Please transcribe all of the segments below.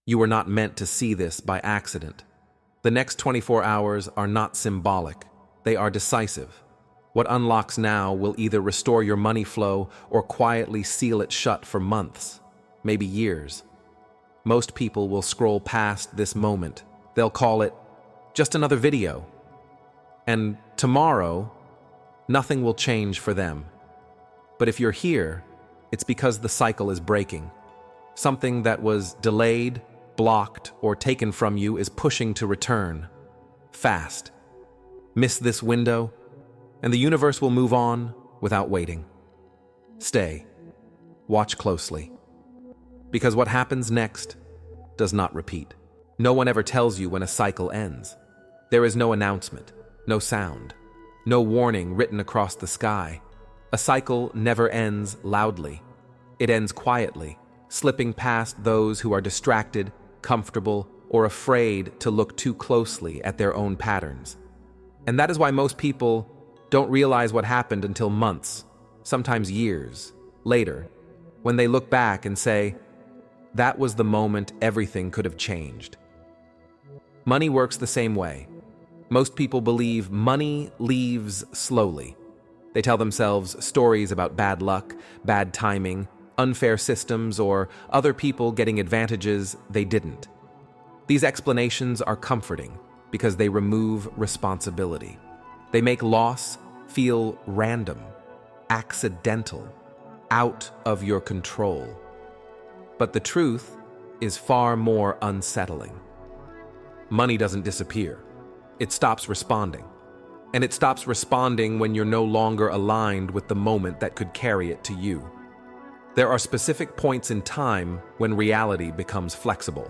You were not meant to see this by accident. The next 24 hours are not symbolic. They are decisive. What unlocks now will either restore your money flow or quietly seal it shut for months, maybe years. Most people will scroll past this moment. They'll call it just another video. And tomorrow, nothing will change for them. But if you're here, it's because the cycle is breaking. Something that was delayed, blocked, or taken from you is pushing to return. Fast. Miss this window, and the universe will move on without waiting. Stay. Watch closely. Because what happens next does not repeat. No one ever tells you when a cycle ends. There is no announcement, no sound, no warning written across the sky. A cycle never ends loudly. It ends quietly, slipping past those who are distracted, comfortable, or afraid to look too closely at their own patterns. And that is why most people don't realize what happened until months, sometimes years, later, when they look back and say, that was the moment everything could have changed. Money works the same way. Most people believe money leaves slowly. They tell themselves stories about bad luck, bad timing, unfair systems, or other people getting advantages they didn't. These explanations are comforting because they remove responsibility. They make loss feel random, accidental, out of your control. But the truth is far more unsettling. Money doesn't disappear. It stops responding. And it stops responding when you're no longer aligned with the moment that could carry it to you. There are specific points in time when reality becomes flexible,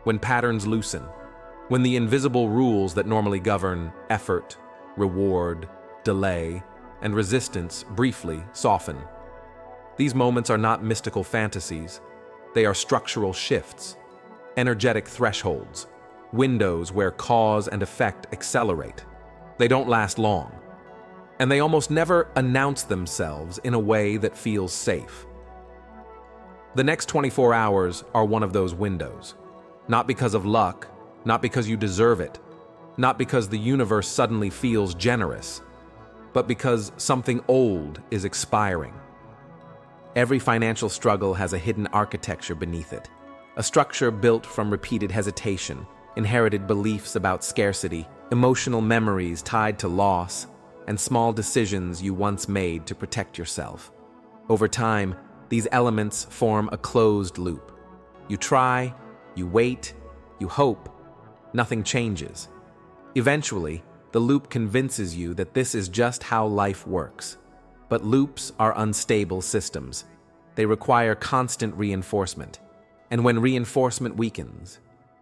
when patterns loosen, when the invisible rules that normally govern effort, reward, delay, and resistance briefly soften. These moments are not mystical fantasies. They are structural shifts, energetic thresholds, windows where cause and effect accelerate. They don't last long, and they almost never announce themselves in a way that feels safe. The next 24 hours are one of those windows, not because of luck, not because you deserve it, not because the universe suddenly feels generous, but because something old is expiring. Every financial struggle has a hidden architecture beneath it, a structure built from repeated hesitation, inherited beliefs about scarcity, emotional memories tied to loss, and small decisions you once made to protect yourself. Over time, these elements form a closed loop. You try, you wait, you hope, nothing changes. Eventually, the loop convinces you that this is just how life works. But loops are unstable systems. They require constant reinforcement. And when reinforcement weakens,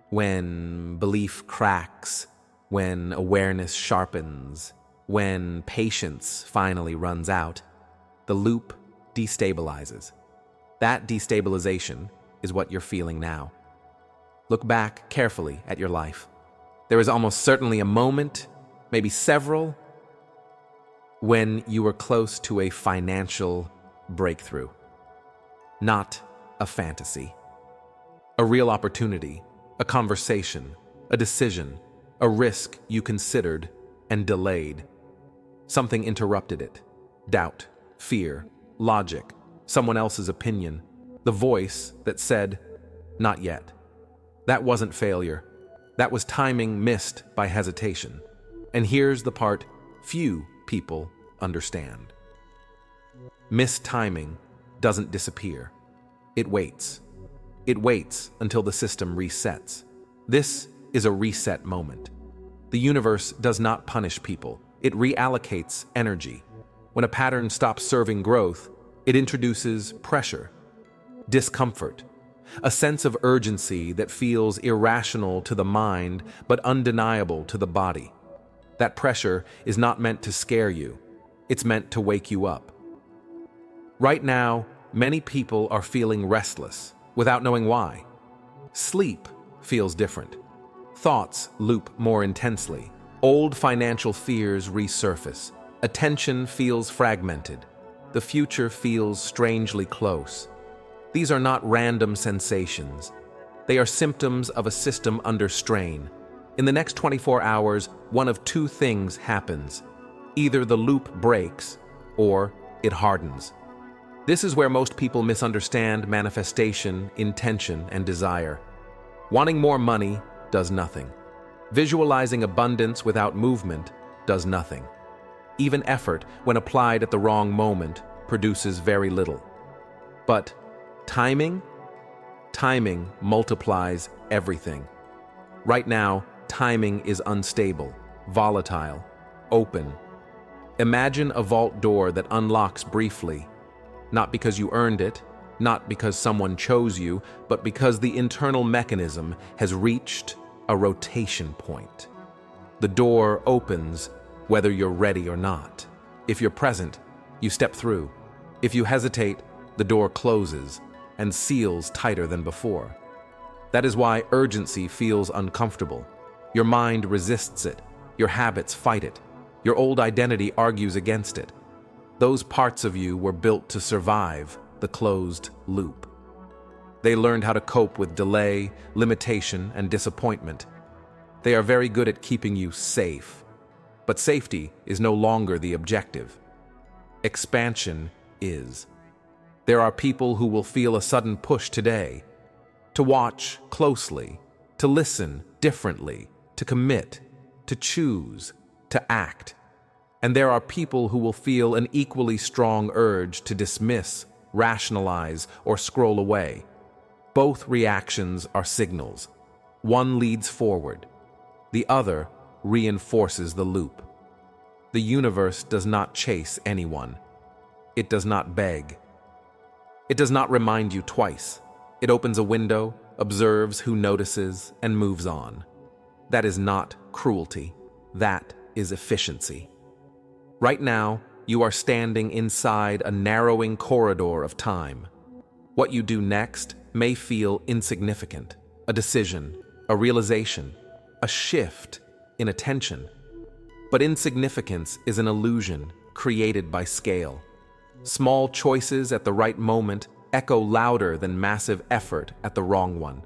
when belief cracks, when awareness sharpens, when patience finally runs out, the loop destabilizes. That destabilization is what you're feeling now. Look back carefully at your life. There is almost certainly a moment, maybe several, when you were close to a financial breakthrough. Not a fantasy. A real opportunity, a conversation, a decision, a risk you considered and delayed. Something interrupted it. Doubt, fear, logic, someone else's opinion, the voice that said, not yet. That wasn't failure. That was timing missed by hesitation. And here's the part few people understand. Missed timing doesn't disappear. It waits. It waits until the system resets. This is a reset moment. The universe does not punish people. It reallocates energy. When a pattern stops serving growth, it introduces pressure, discomfort, a sense of urgency that feels irrational to the mind but undeniable to the body. That pressure is not meant to scare you. It's meant to wake you up. Right now, many people are feeling restless without knowing why. Sleep feels different. Thoughts loop more intensely. Old financial fears resurface. Attention feels fragmented. The future feels strangely close. These are not random sensations. They are symptoms of a system under strain. In the next 24 hours, one of two things happens. Either the loop breaks, or it hardens. This is where most people misunderstand manifestation, intention, and desire. Wanting more money does nothing. Visualizing abundance without movement does nothing. Even effort, when applied at the wrong moment, produces very little. But timing? Timing multiplies everything. Right now, timing is unstable, volatile, open. Imagine a vault door that unlocks briefly, not because you earned it, not because someone chose you, but because the internal mechanism has reached a rotation point. The door opens whether you're ready or not. If you're present, you step through. If you hesitate, the door closes and seals tighter than before. That is why urgency feels uncomfortable. Your mind resists it. Your habits fight it. Your old identity argues against it. Those parts of you were built to survive the closed loop. They learned how to cope with delay, limitation, and disappointment. They are very good at keeping you safe. But safety is no longer the objective. Expansion is. There are people who will feel a sudden push today to watch closely, to listen differently, to commit, to choose, to act. And there are people who will feel an equally strong urge to dismiss, rationalize, or scroll away. Both reactions are signals. One leads forward. The other reinforces the loop. The universe does not chase anyone. It does not beg. It does not remind you twice. It opens a window, observes who notices, and moves on. That is not cruelty. That is efficiency. Right now, you are standing inside a narrowing corridor of time. What you do next may feel insignificant, a decision, a realization, a shift in attention. But insignificance is an illusion created by scale. Small choices at the right moment echo louder than massive effort at the wrong one.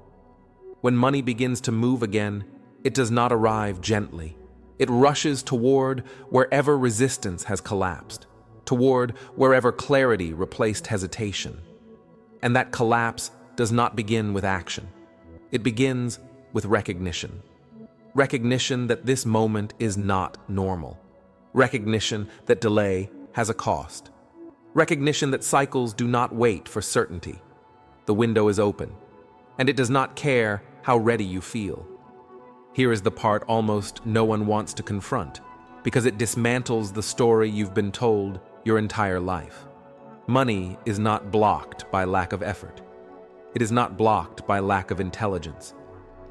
When money begins to move again, it does not arrive gently. It rushes toward wherever resistance has collapsed, toward wherever clarity replaced hesitation. And that collapse does not begin with action. It begins with recognition. Recognition that this moment is not normal. Recognition that delay has a cost. Recognition that cycles do not wait for certainty. The window is open, and it does not care how ready you feel. Here is the part almost no one wants to confront, because it dismantles the story you've been told your entire life. Money is not blocked by lack of effort. It is not blocked by lack of intelligence.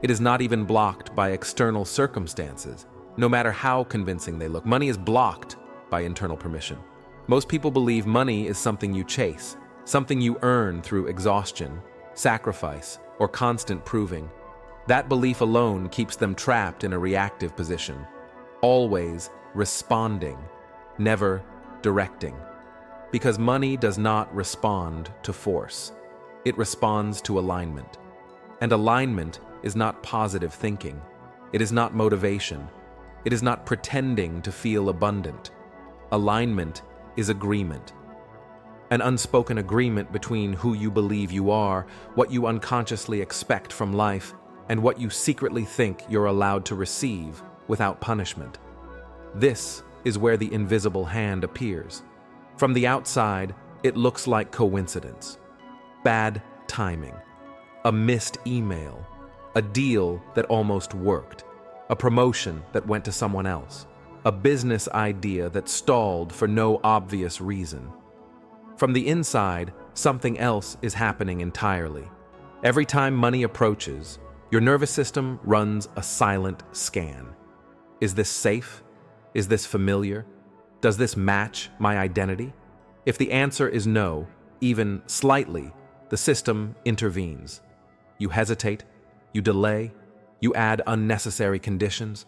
It is not even blocked by external circumstances, no matter how convincing they look. Money is blocked by internal permission. Most people believe money is something you chase, something you earn through exhaustion, sacrifice, or constant proving. That belief alone keeps them trapped in a reactive position, always responding, never directing. Because money does not respond to force. It responds to alignment. And alignment is not positive thinking. It is not motivation. It is not pretending to feel abundant. Alignment is agreement. An unspoken agreement between who you believe you are, what you unconsciously expect from life, and what you secretly think you're allowed to receive without punishment. This is where the invisible hand appears. From the outside, it looks like coincidence. Bad timing. A missed email. A deal that almost worked. A promotion that went to someone else. A business idea that stalled for no obvious reason. From the inside, something else is happening entirely. Every time money approaches, your nervous system runs a silent scan. Is this safe? Is this familiar? Does this match my identity? If the answer is no, even slightly, the system intervenes. You hesitate, you delay, you add unnecessary conditions.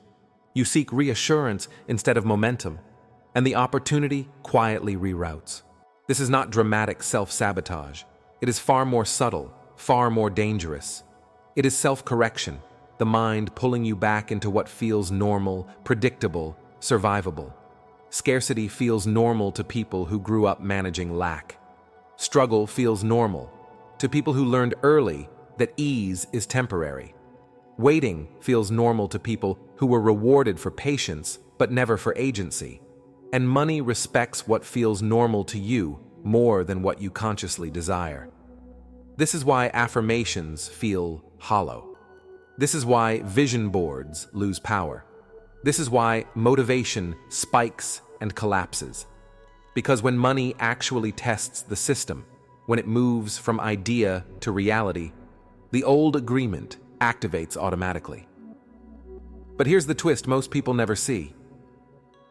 You seek reassurance instead of momentum, and the opportunity quietly reroutes. This is not dramatic self-sabotage. It is far more subtle, far more dangerous. It is self-correction, the mind pulling you back into what feels normal, predictable, survivable. Scarcity feels normal to people who grew up managing lack. Struggle feels normal to people who learned early that ease is temporary. Waiting feels normal to people who were rewarded for patience but never for agency. And money respects what feels normal to you more than what you consciously desire. This is why affirmations feel hollow. This is why vision boards lose power. This is why motivation spikes and collapses. Because when money actually tests the system, when it moves from idea to reality, the old agreement activates automatically. But here's the twist most people never see.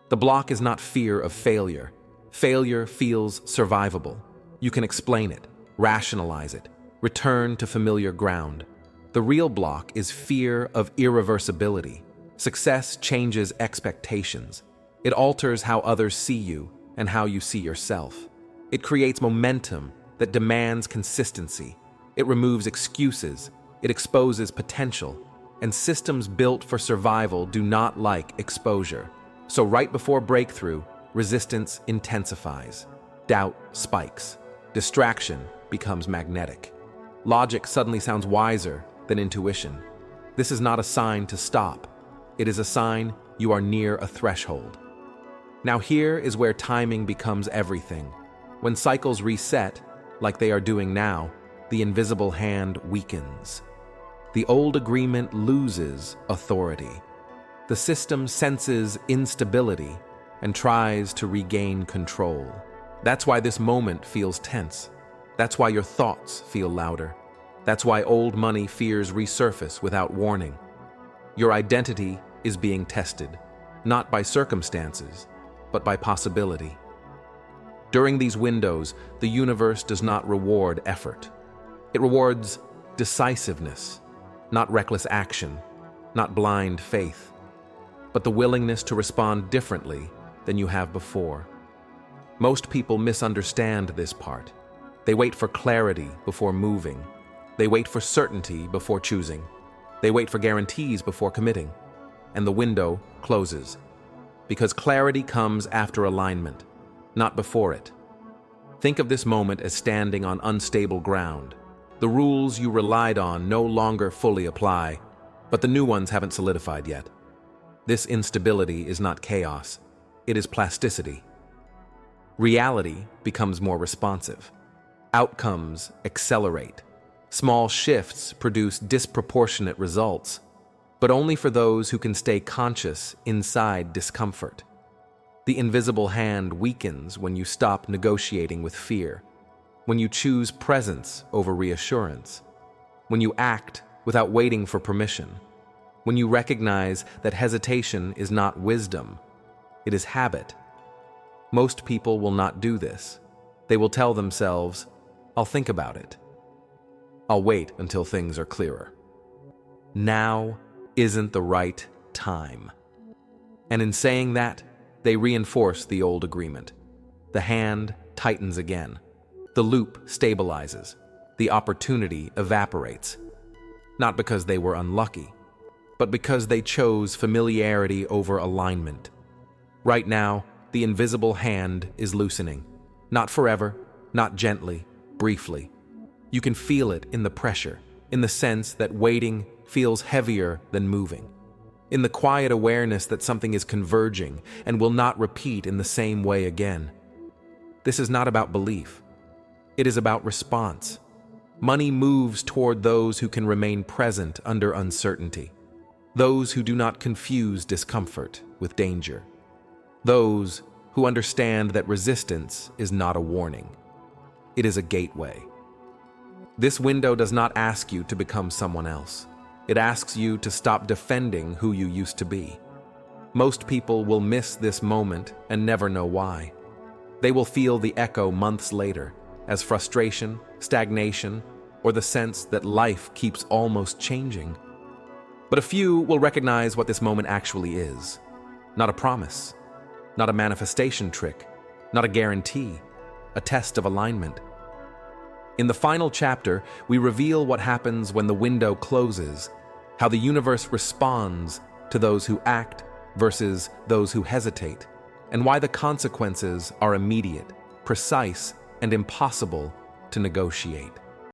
The block is not fear of failure. Failure feels survivable. You can explain it, rationalize it, return to familiar ground. The real block is fear of irreversibility. Success changes expectations. It alters how others see you and how you see yourself. It creates momentum that demands consistency. It removes excuses. It exposes potential. And systems built for survival do not like exposure. So right before breakthrough, resistance intensifies. Doubt spikes. Distraction becomes magnetic. Logic suddenly sounds wiser than intuition. This is not a sign to stop. It is a sign you are near a threshold. Now here is where timing becomes everything. When cycles reset, like they are doing now, the invisible hand weakens. The old agreement loses authority. The system senses instability and tries to regain control. That's why this moment feels tense. That's why your thoughts feel louder. That's why old money fears resurface without warning. Your identity is being tested, not by circumstances, but by possibility. During these windows, the universe does not reward effort. It rewards decisiveness, not reckless action, not blind faith, but the willingness to respond differently than you have before. Most people misunderstand this part. They wait for clarity before moving. They wait for certainty before choosing. They wait for guarantees before committing. And the window closes. Because clarity comes after alignment, not before it. Think of this moment as standing on unstable ground. The rules you relied on no longer fully apply, but the new ones haven't solidified yet. This instability is not chaos. It is plasticity. Reality becomes more responsive. Outcomes accelerate. Small shifts produce disproportionate results, but only for those who can stay conscious inside discomfort. The invisible hand weakens when you stop negotiating with fear, when you choose presence over reassurance, when you act without waiting for permission, when you recognize that hesitation is not wisdom, it is habit. Most people will not do this. They will tell themselves, "I'll think about it. I'll wait until things are clearer." Now isn't the right time. And in saying that, they reinforce the old agreement. The hand tightens again. The loop stabilizes. The opportunity evaporates. Not because they were unlucky, but because they chose familiarity over alignment. Right now, the invisible hand is loosening. Not forever, not gently, briefly. You can feel it in the pressure, in the sense that waiting feels heavier than moving, in the quiet awareness that something is converging and will not repeat in the same way again. This is not about belief. It is about response. Money moves toward those who can remain present under uncertainty, those who do not confuse discomfort with danger, those who understand that resistance is not a warning. It is a gateway. This window does not ask you to become someone else. It asks you to stop defending who you used to be. Most people will miss this moment and never know why. They will feel the echo months later as frustration, stagnation, or the sense that life keeps almost changing. But a few will recognize what this moment actually is. Not a promise, not a manifestation trick, not a guarantee, a test of alignment. In the final chapter, we reveal what happens when the window closes, how the universe responds to those who act versus those who hesitate, and why the consequences are immediate, precise, and impossible to negotiate.